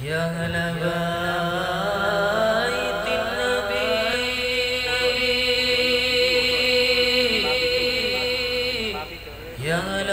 يا أهل بيت النبي يا أهل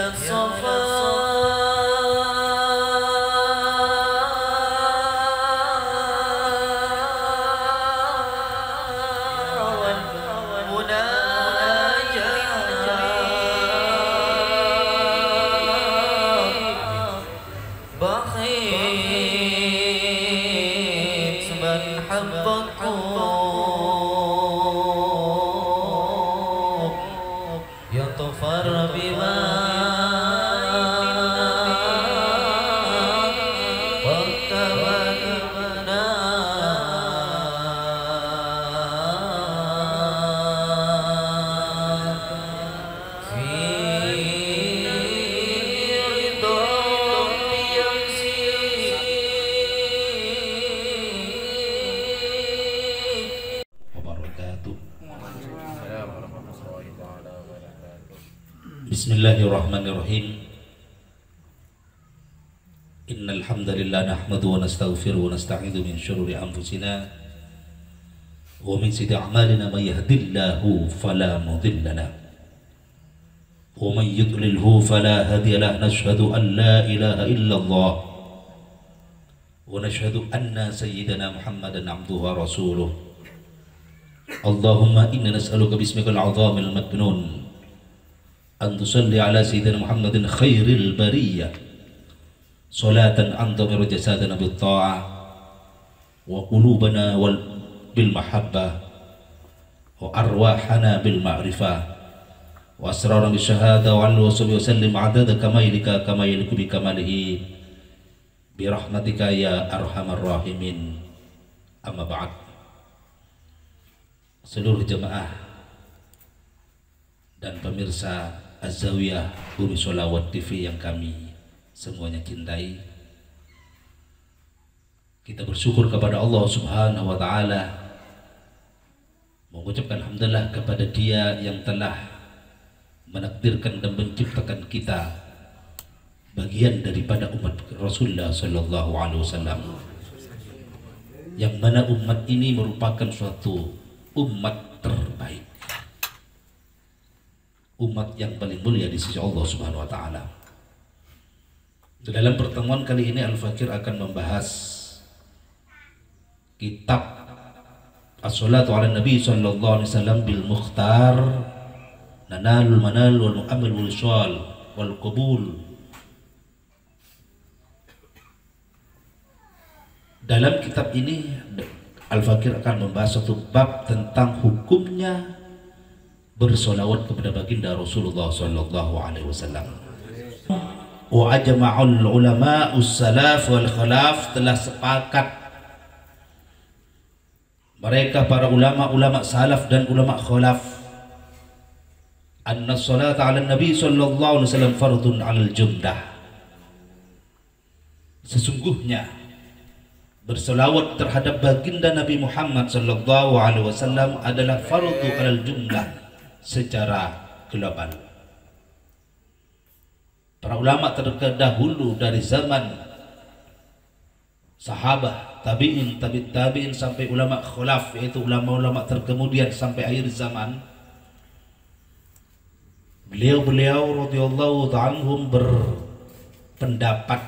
Bismillahirrahmanirrahim. Innal hamdalillah nahmaduhu wa nastaghfiruhu wa nasta'idzu min shururi anfusina wa min sayyiati a'malina may yahdihillahu fala mudilla lahu wa may yudlilhu fala hadiya lahu. Nashhadu an la ilaha illallah wa nashhadu anna sayyidana Muhammadan abduhu wa rasuluh. Allahumma inna nas'aluka bismikal 'azamil maknun an tusalli ala sayyidina Muhammadin khairil bariyah salatan antamiru jasadana bit ta'ah wa qulubana bil mahabbah wa arwahana bil ma'rifah wa asrarana bis syahada wa ala wa sallim adada kamailika kamailiku bi kamalihi bi rahmatika ya arhamar rahimin. Amma ba'd. Seluruh jemaah dan pemirsa Az-Zawiyah Bumi Sholawat TV yang kami semuanya cintai, kita bersyukur kepada Allah Subhanahu wa Ta'ala, mengucapkan alhamdulillah kepada Dia yang telah menakdirkan dan menciptakan kita bagian daripada umat Rasulullah Sallallahu Alaihi Wasallam, yang mana umat ini merupakan suatu umat terbaik, umat yang paling mulia di sisi Allah Subhanahu wa Ta'ala. Dalam pertemuan kali ini Al-Fakir akan membahas kitab As-Salatu ala Nabi sallallahu alaihi wasallam bil Mukhtar Nanalul Manal wal Mu'amil wal Syal wal Qubul. Dalam kitab ini Al-Fakir akan membahas satu bab tentang hukumnya bersolawat kepada baginda Rasulullah sallallahu alaihi wasallam. Wa ajma'ul ulama us-salaf wal khalaf, telah sepakat mereka para ulama salaf dan ulama khalaf, anna salata 'ala nabi sallallahu alaihi wasallam fardun 'alal jumlah. Sesungguhnya bersolawat terhadap baginda Nabi Muhammad sallallahu alaihi wasallam adalah fardu 'alal jumlah, secara global. Para ulama terdahulu dari zaman sahabat, tabi'in, tabi'in sampai ulama khulaf, yaitu ulama-ulama terkemudian sampai akhir zaman, beliau-beliau radhiyallahu anhum berpendapat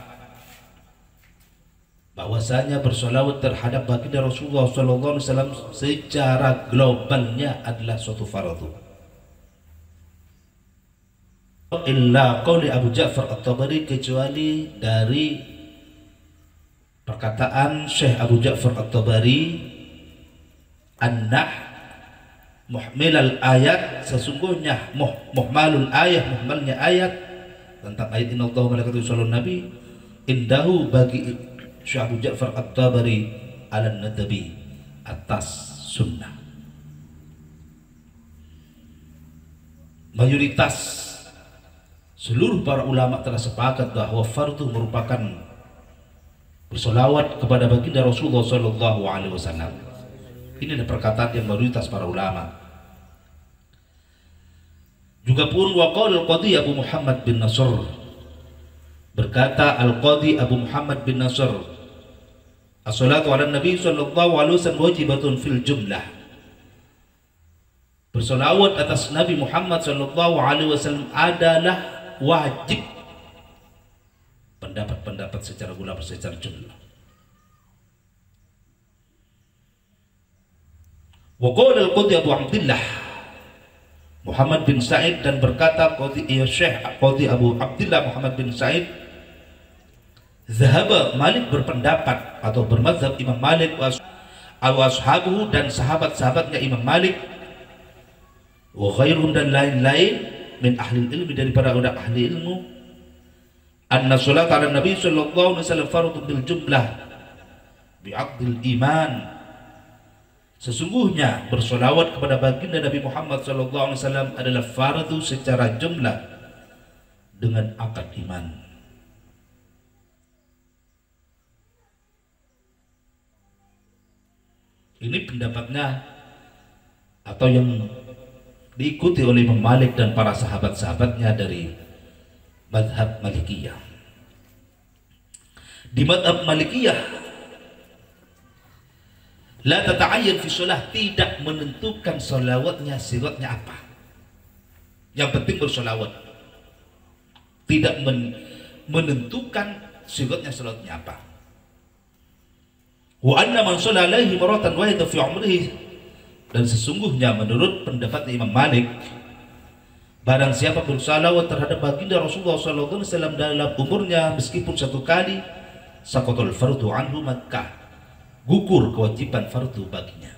bahwasanya bersolawat terhadap baginda Rasulullah sallallahu alaihi wasallam secara globalnya adalah suatu fardu. Illa qauli Abu Ja'far At-Tabari, kecuali dari perkataan Syekh Abu Ja'far At-Tabari, annah muhmilal ayat, sesungguhnya muhmalul ayat, muhmalnya ayat tentang ayat innallaha wa malaikatahu yusholluna nabi, indahu bagi Syekh Abu Ja'far At-Tabari ala nadbi, atas sunnah. Mayoritas seluruh para ulama telah sepakat bahwa fardu merupakan bersolawat kepada baginda Rasulullah sallallahu alaihi wasallam. Ini adalah perkataan yang mayoritas para ulama. Juga pun waqala al-Qadhi Abu Muhammad bin Nasr, berkata al-Qadhi Abu Muhammad bin Nasr, As-salatu ala Nabi sallallahu alaihi wasallam wajibatun fil jumlah. Bersolawat atas Nabi Muhammad sallallahu alaihi wasallam adalah wajib. Pendapat-pendapat secara ulama secara jumlah. Wa qala al-Qadhi Abu Abdullah Muhammad bin Sa'id, dan berkata Syekh Qadhi Abu Abdullah Muhammad bin Sa'id, Zahaba Malik berpendapat atau bermadzhab Imam Malik wa ashabuhu dan sahabat-sahabatnya Imam Malik wa ghairuhum dan lain-lain min ahli ilmi daripada orang ahli ilmu, anna salat ala Nabi sallallahu alaihi wasallam fardhu bil jumlah bi'aqdil iman. Sesungguhnya bersolawat kepada baginda Nabi Muhammad sallallahu alaihi wasallam adalah fardu secara jumlah dengan akad iman. Ini pendapatnya atau yang diikuti oleh Imam Malik dan para sahabat-sahabatnya dari mazhab Malikiyah. Di mazhab Malikiyah, la tata'ayyan fi shalah, tidak menentukan solawatnya siratnya apa. Yang penting bersolawat. Tidak menentukan siratnya salatnya apa. Wa anna man shalla alaihi maratan wahidatan fi umrihi, dan sesungguhnya menurut pendapat Imam Malik, barang siapa bersalawat terhadap baginda Rasulullah sallallahu alaihi wasallam dalam umurnya meskipun satu kali, saqatul fardu anhu, maka gugur kewajiban fardu baginya.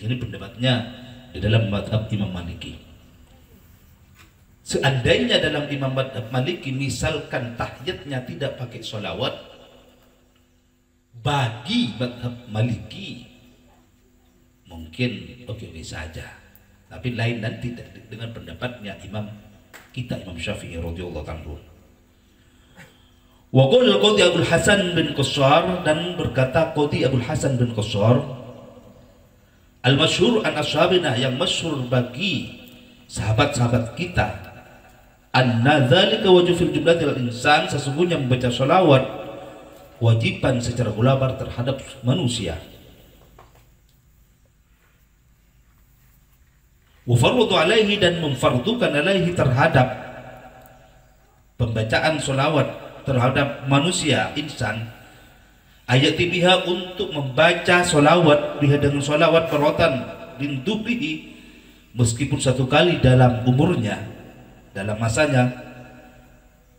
Ini pendapatnya di dalam mazhab Imam Maliki. Seandainya dalam Imam Madhab Maliki misalkan tahiyatnya tidak pakai sholawat, bagi Madhab Maliki mungkin oke saja, tapi lain dan tidak dengan pendapatnya Imam Syafi'i radhiyallahu anhu. Wa qala Qadhi Abul Hasan bin Qassar, dan berkata Qadhi Abul Hasan bin Qassar, al-masyhur an ashabina, yang masyhur bagi sahabat-sahabat kita, anna dzalika wajib fil jumlatil insan, sesungguhnya membaca sholawat wajiban secara global terhadap manusia. Wa fardu alaihi, dan memfardukan alaihi terhadap pembacaan sholawat terhadap manusia insan, ayat biha, untuk membaca sholawat biha dengan sholawat perwatan bintubihi, meskipun satu kali dalam umurnya, dalam masanya,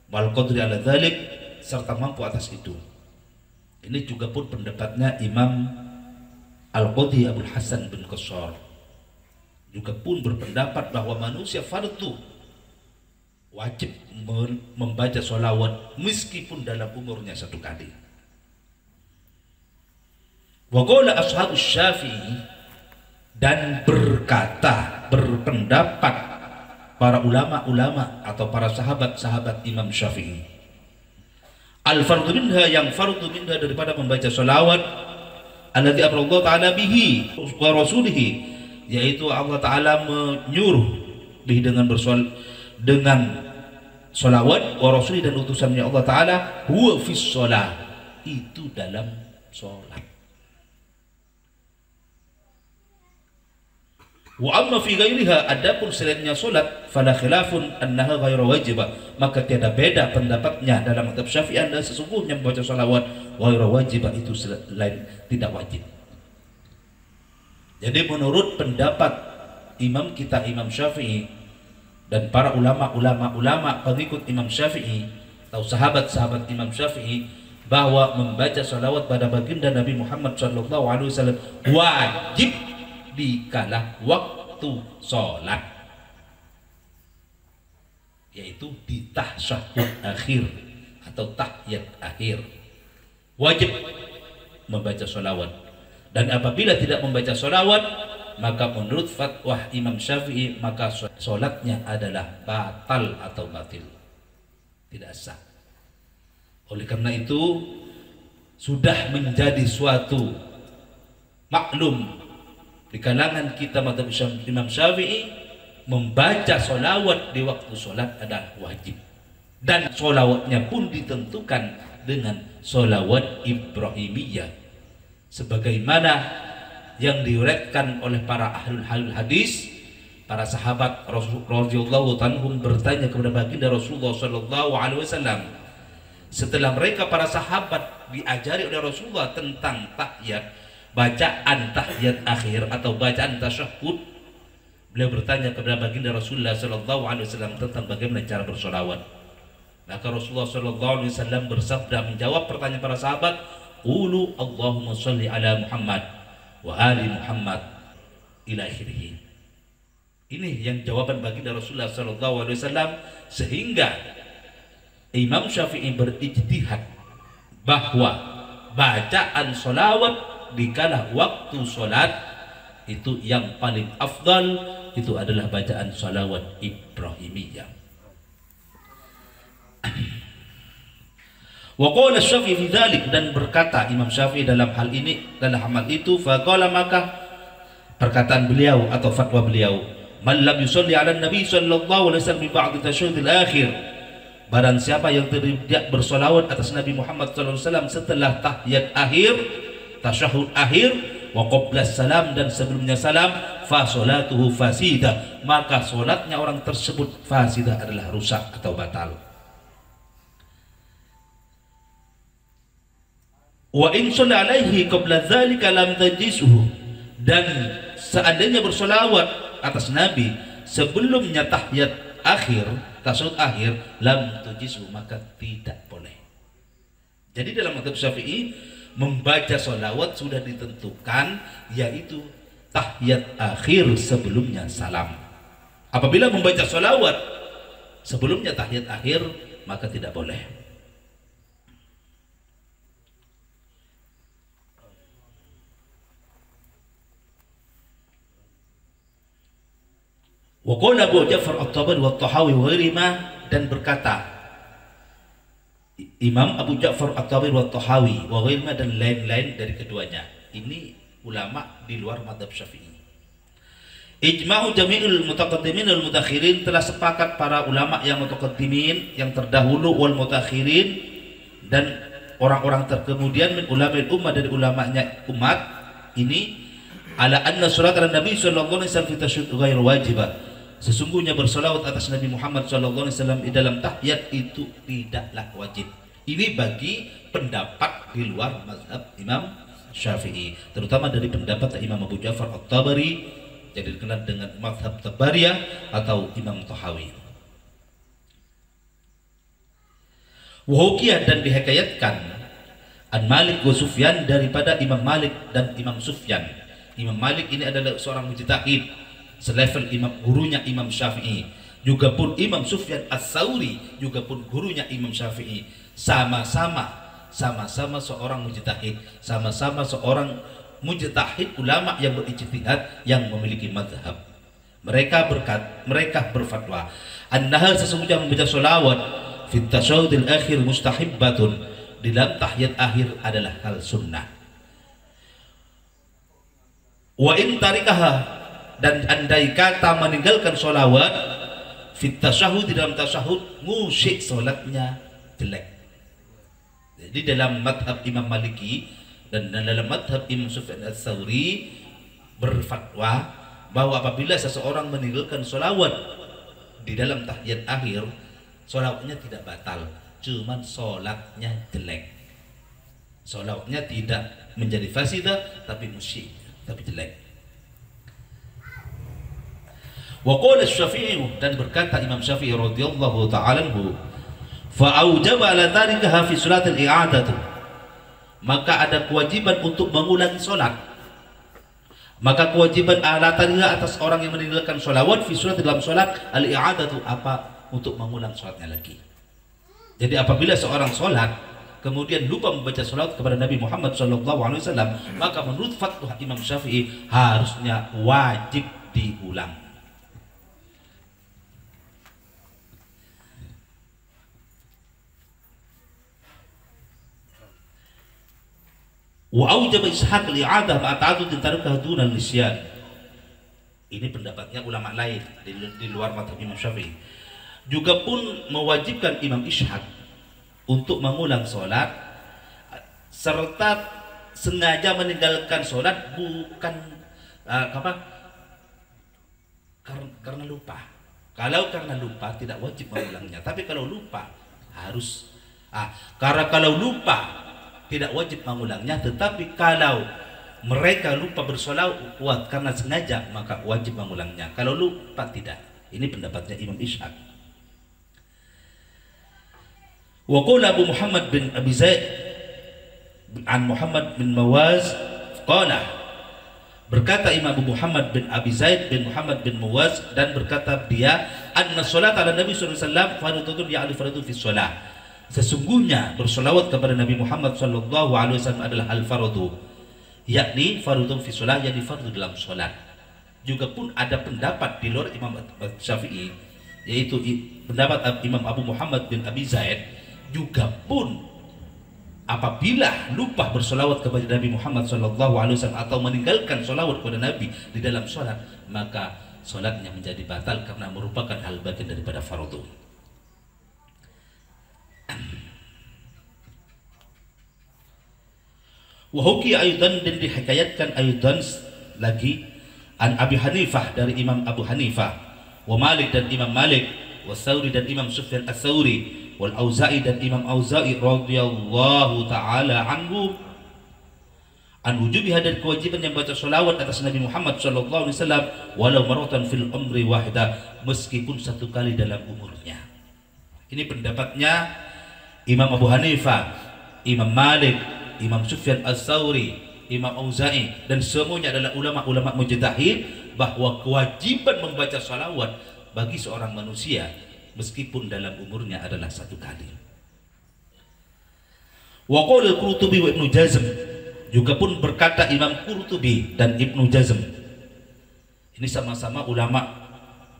wal qadri ala dzalik, serta mampu atas itu. Ini juga pun pendapatnya Imam Al-Qadhi Abul Hasan bin Qassar, juga pun berpendapat bahwa manusia fardu wajib membaca sholawat meskipun dalam umurnya satu kali. Wa qala ashabus Syafi'i, dan berpendapat para ulama-ulama atau para sahabat-sahabat Imam Syafi'i, al-fardu minha, yang fardu minha daripada membaca sholawat, alladzi amrallahu ta'ala bihi wa rasulihi, yaitu Allah Ta'ala menyuruh bihi dengan sholawat, wa rasuli, dan utusannya Allah Ta'ala, huwa fis sholah, itu dalam sholat. Wa amma fi ghairiha, adapun selainnya salat, fala khilafun annaha ghairu wajibah, maka tiada beda pendapatnya dalam mazhab Syafi'i, anda sesungguhnya membaca salawat ghairu wajibah, itu selain tidak wajib. Jadi menurut pendapat imam kita Imam Syafi'i dan para ulama pengikut Imam Syafi'i atau sahabat-sahabat Imam Syafi'i, bahwa membaca salawat pada baginda Nabi Muhammad sallallahu alaihi wasallam wajib di kala waktu sholat, yaitu di tasyahud akhir atau tahiyat akhir, wajib membaca sholawat. Dan apabila tidak membaca sholawat, maka menurut fatwa Imam Syafi'i, maka sholatnya adalah batal atau batil, tidak sah. Oleh karena itu sudah menjadi suatu maklum di kalangan kita mazhab Imam Syafi'i, membaca sholawat di waktu sholat adalah wajib. dan sholawatnya pun ditentukan dengan sholawat Ibrahimiyah sebagaimana yang diuraikan oleh para ahlul hadis. Para sahabat radhiyallahu anhum bertanya kepada baginda Rasulullah sallallahu alaihi wasallam setelah mereka para sahabat diajari oleh Rasulullah tentang tahiyat, bacaan tahiyat akhir atau bacaan tasyahud, beliau bertanya kepada baginda Rasulullah sallallahu alaihi wasallam tentang bagaimana cara bersolawat. Maka Rasulullah sallallahu alaihi wasallam bersabda menjawab pertanyaan para sahabat, qulu Allahumma shalli ala Muhammad wa ali Muhammad ila akhirih. Ini yang jawaban baginda Rasulullah sallallahu alaihi wasallam, sehingga Imam Syafi'i berijtihad bahwa bacaan sholawat di kala waktu sholat itu yang paling afdal itu adalah bacaan sholawat Ibrahimiyah. Wa qala Syafi'i fi dzalik, dan berkata Imam Syafi'i dalam hal ini, dalam hal itu, faqala, maka perkataan beliau atau fatwa beliau, man lam yusalli ala nabi sallallahu alaihi wasallam ba'da tasyahudil akhir, barang siapa yang tidak bersolawat atas Nabi Muhammad sallallahu alaihi wasallam setelah tahiyat akhir, tasyahud akhir, wa qabla salam, dan sebelumnya salam, fa salatuhu fasidah, maka solatnya orang tersebut fasidah, adalah rusak atau batal. Wa in shalla alaihi qabla dzalika lam tajisuhu, dan seandainya bersolawat atas Nabi sebelumnya tahiyat akhir, tasyahud akhir, lam tujisu, maka tidak boleh. Jadi dalam mazhab Syafi'i membaca sholawat sudah ditentukan, yaitu tahiyat akhir sebelumnya salam. Apabila membaca sholawat sebelumnya tahiyat akhir, maka tidak boleh. Wa qala Abu Ja'far At-Tabari wa At-Tahawi wa ghairihima, dan berkata Imam Abu Ja'far At-Tabari wa At-Tahawi wa ghairihima, dan lain-lain dari keduanya. Ini ulama di luar mazhab Syafi'i. Ijma'u jami'ul mutaqaddimin wal mutakhirin, telah sepakat para ulama yang mutaqaddimin, yang terdahulu, wal mutakhirin, dan orang-orang terkemudian, min ulama'il ummah, dari ulamanya umat ini, ala anna salat ala Nabi sallallahu alaihi wasallam fi tasyahhud ghairu wajibah, sesungguhnya bersolawat atas Nabi Muhammad sallallahu alaihi wasallam di dalam tahiyat itu tidaklah wajib. Ini bagi pendapat di luar mazhab Imam Syafi'i, terutama dari pendapat Imam Abu Ja'far At-Tabari, jadi dikenal dengan mazhab Tabariyah atau Imam Tahawi. Wahukiyah, dan dihikayatkan an Malik wa Sufyan, daripada Imam Malik dan Imam Sufyan. Imam Malik ini adalah seorang mujtahid selevel gurunya Imam Syafi'i, juga pun Imam Sufyan Ats-Tsauri juga pun gurunya Imam Syafi'i, sama-sama seorang mujtahid, sama-sama seorang mujtahid ulama yang berijtihad, yang memiliki mazhab. Mereka berfatwa annaha, sesungguhnya membaca sholawat fit tasyahudil akhir mustahibbatun, di dalam tahiyat akhir adalah hal sunnah. Wa in tarikaha, dan andai kata meninggalkan sholawat fit tasyahud, di dalam tasyahud, musyik, sholatnya jelek. Jadi dalam madhab Imam Maliki dan dalam madhab Imam Sufyan Ats-Tsauri berfatwa bahwa apabila seseorang meninggalkan sholawat di dalam tahiyat akhir, sholawatnya tidak batal, cuman sholatnya jelek. Sholawatnya tidak menjadi fasidah, tapi musyik, tapi jelek. Wa qala Asy-Syafi'i, dan berkata Imam Syafi'i radhiyallahu ta'ala anhu, fa aujaba ala dzalika fi salatil i'adatu, maka ada kewajiban untuk mengulangi salat. Maka kewajiban ala tariha atas orang yang meninggalkan sholawat fi salat, dalam salat, al-i'adatu, apa? Untuk mengulang salatnya lagi. Jadi apabila seorang salat kemudian lupa membaca salawat kepada Nabi Muhammad SAW, maka menurut fatwa Imam Syafi'i harusnya wajib diulang. Wa aujaba ishaq li'adah ma'ata'adud tarikah dunal nisyan. Ini pendapatnya ulama lain di luar mazhab Imam Syafi'i. juga pun mewajibkan Imam Ishaq untuk mengulang sholat serta sengaja meninggalkan sholat bukan karena lupa. Kalau karena lupa tidak wajib mengulangnya, tapi kalau lupa harus. Karena kalau lupa tidak wajib mengulangnya, tetapi kalau mereka lupa bersolawat karena sengaja maka wajib mengulangnya. Kalau lupa tidak. Ini pendapatnya Imam Ishaq. Wa qala Abu Muhammad bin Abi Zaid an Muhammad bin Mawaz qala, berkata Imam Abu Muhammad bin Abi Zaid bin Muhammad bin Muwaz, dan berkata dia, anna sholat ala Nabi SAW fardhun ya'ni fardhu fi sholat, sesungguhnya bersolawat kepada Nabi Muhammad SAW adalah al-fardhu, yakni fardhun fi sholat, yakni fardhu dalam sholat. Juga pun ada pendapat di luar Imam Syafi'i, yaitu pendapat Imam Abu Muhammad bin Abi Zaid, juga pun apabila lupa bersolawat kepada Nabi Muhammad SAW atau meninggalkan solawat kepada Nabi di dalam sholat, maka sholatnya menjadi batal karena merupakan hal bagian daripada fardu. Wahuki aydan, dan dihikayatkan aydan lagi an Abi Hanifah, dari Imam Abu Hanifah, wa Malik, dan Imam Malik, wa Thawri, dan Imam Sufyan Ats-Tsauri, wal Auza'i, dan Imam Auza'i radhiyallahu ta'ala anhu, an wujubiha, dan kewajiban yang baca sholawat atas Nabi Muhammad sallallahu alaihi wasallam walau maratan fil umri wahida, meskipun satu kali dalam umurnya. Ini pendapatnya Imam Abu Hanifah, Imam Malik, Imam Sufyan Ats-Tsauri, Imam Auza'i, dan semuanya adalah ulama-ulama mujtahid, bahwa kewajiban membaca sholawat bagi seorang manusia meskipun dalam umurnya adalah satu kali. Wa qala al-Qurtubi wa Ibnu Jazm, juga pun berkata Imam Qurtubi dan Ibnu Jazm, ini sama-sama ulama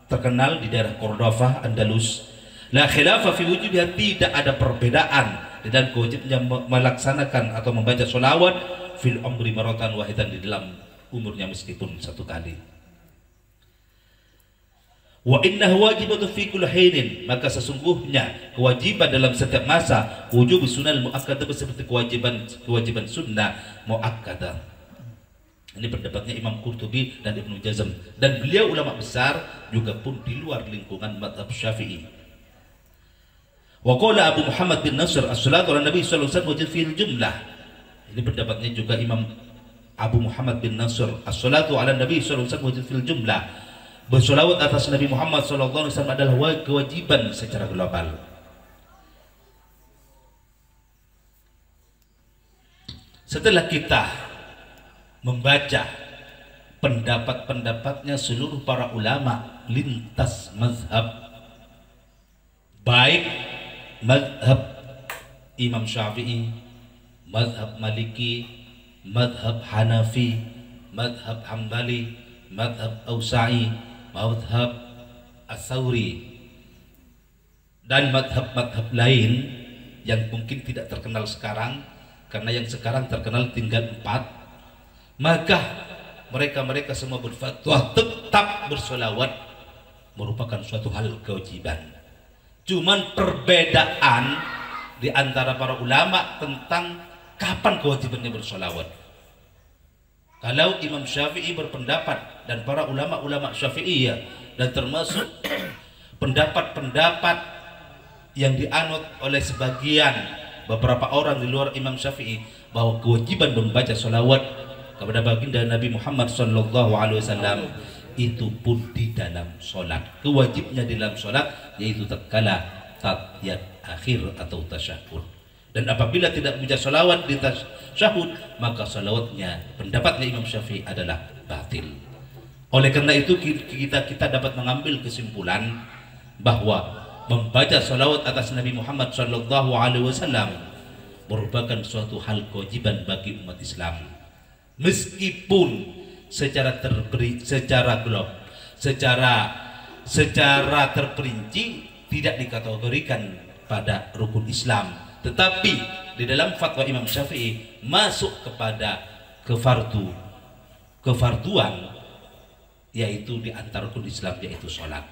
terkenal di daerah Cordova, Andalus, la khilafa fi wujubiha, tidak ada perbedaan dan kewajibannya melaksanakan atau membaca sholawat fil umri maratan wahidan, di dalam umurnya meskipun satu kali. Wa innahu wajibatu fi kulli hinin, maka sesungguhnya kewajiban dalam setiap masa, wujub sunnah muakkadah, seperti kewajiban sunnah muakkadah. Ini pendapatnya Imam Qurtubi dan Ibnu Jazm, dan beliau ulama besar juga pun di luar lingkungan mazhab Syafi'i. Wa qala Abu Muhammad bin Nasr, as-salatu ala Nabi sallallahu alaihi wasallam wajib fil jumlah. Ini pendapatnya juga Imam Abu Muhammad bin Nasr, as-salatu ala Nabi sallallahu alaihi wasallam wajib fil jumlah, bersolawat atas Nabi Muhammad SAW adalah kewajiban secara global. Setelah kita membaca pendapat-pendapatnya seluruh para ulama lintas mazhab, baik mazhab Imam Syafi'i, mazhab Maliki, mazhab Hanafi, mazhab Hambali, mazhab Auza'i, mazhab Ats-Tsauri, dan mazhab-mazhab lain yang mungkin tidak terkenal sekarang, karena yang sekarang terkenal tinggal 4, maka mereka semua berfatwa tetap bersolawat merupakan suatu hal kewajiban. Cuman perbedaan di antara para ulama tentang kapan kewajibannya bersolawat. Kalau Imam Syafi'i berpendapat, dan para ulama-ulama Syafi'iyah, dan termasuk pendapat-pendapat yang dianut oleh sebagian beberapa orang di luar Imam Syafi'i, bahwa kewajiban membaca sholawat kepada baginda Nabi Muhammad SAW itu pun di dalam sholat. Kewajibnya di dalam sholat yaitu tatkala tahiyat akhir atau tasyahud. Dan apabila tidak membaca sholawat di tasyahud, maka sholawatnya pendapatnya Imam Syafi'i adalah batil. Oleh karena itu kita dapat mengambil kesimpulan bahwa membaca sholawat atas Nabi Muhammad SAW merupakan suatu hal kewajiban bagi umat Islam, meskipun secara terperinci tidak dikategorikan pada rukun Islam, tetapi di dalam fatwa Imam Syafi'i masuk kepada kefarduan, yaitu di antara rukun Islam, yaitu sholat.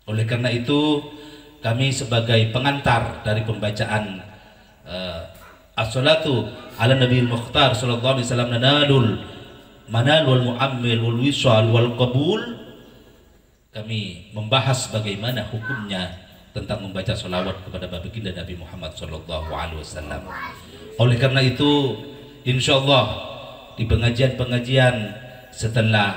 Oleh karena itu kami sebagai pengantar dari pembacaan as-salatu ala Nabiul Mukhtar sallallahu alaihi wasallam nanalul manal wal muammil wal wisal wal qabul. Kami membahas bagaimana hukumnya tentang membaca salawat kepada baginda Nabi Muhammad sallallahu alaihi wasallam. Oleh karena itu, insyaallah di pengajian-pengajian setelah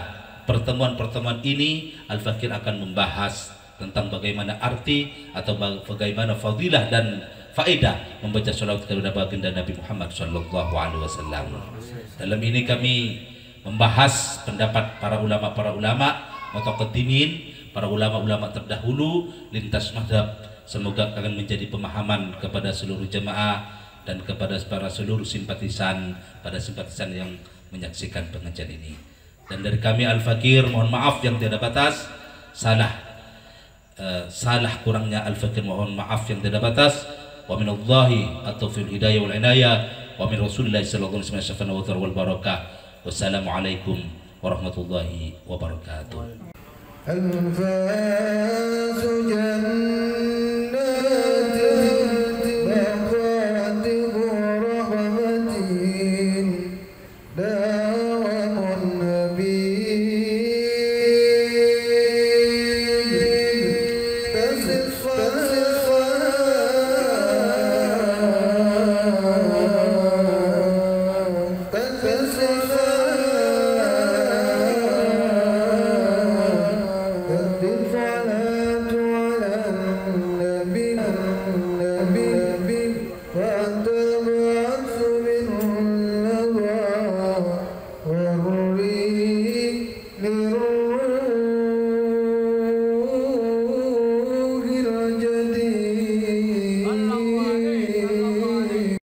pertemuan-pertemuan ini, Al-Fakir akan membahas tentang bagaimana arti atau bagaimana fadilah dan faedah membaca salawat kepada baginda Nabi Muhammad sallallahu alaihi wasallam. Dalam ini kami membahas pendapat para ulama mutaqaddimin, para ulama-ulama terdahulu lintas mazhab. Semoga akan menjadi pemahaman kepada seluruh jemaah dan kepada para seluruh simpatisan yang menyaksikan pengajian ini. Dan dari kami Al-Fakir mohon maaf yang tiada batas, salah kurangnya Al-Fakir mohon maaf yang tiada batas. Wa minallahi at-taufiq hidayah wal inayah wa min Rasulillah sallallahu alaihi wasallam wal barakah. Wassalamualaikum warahmatullahi wabarakatuh. أنفاس جنات بقات رحمة دام النبي الصلاة على النبي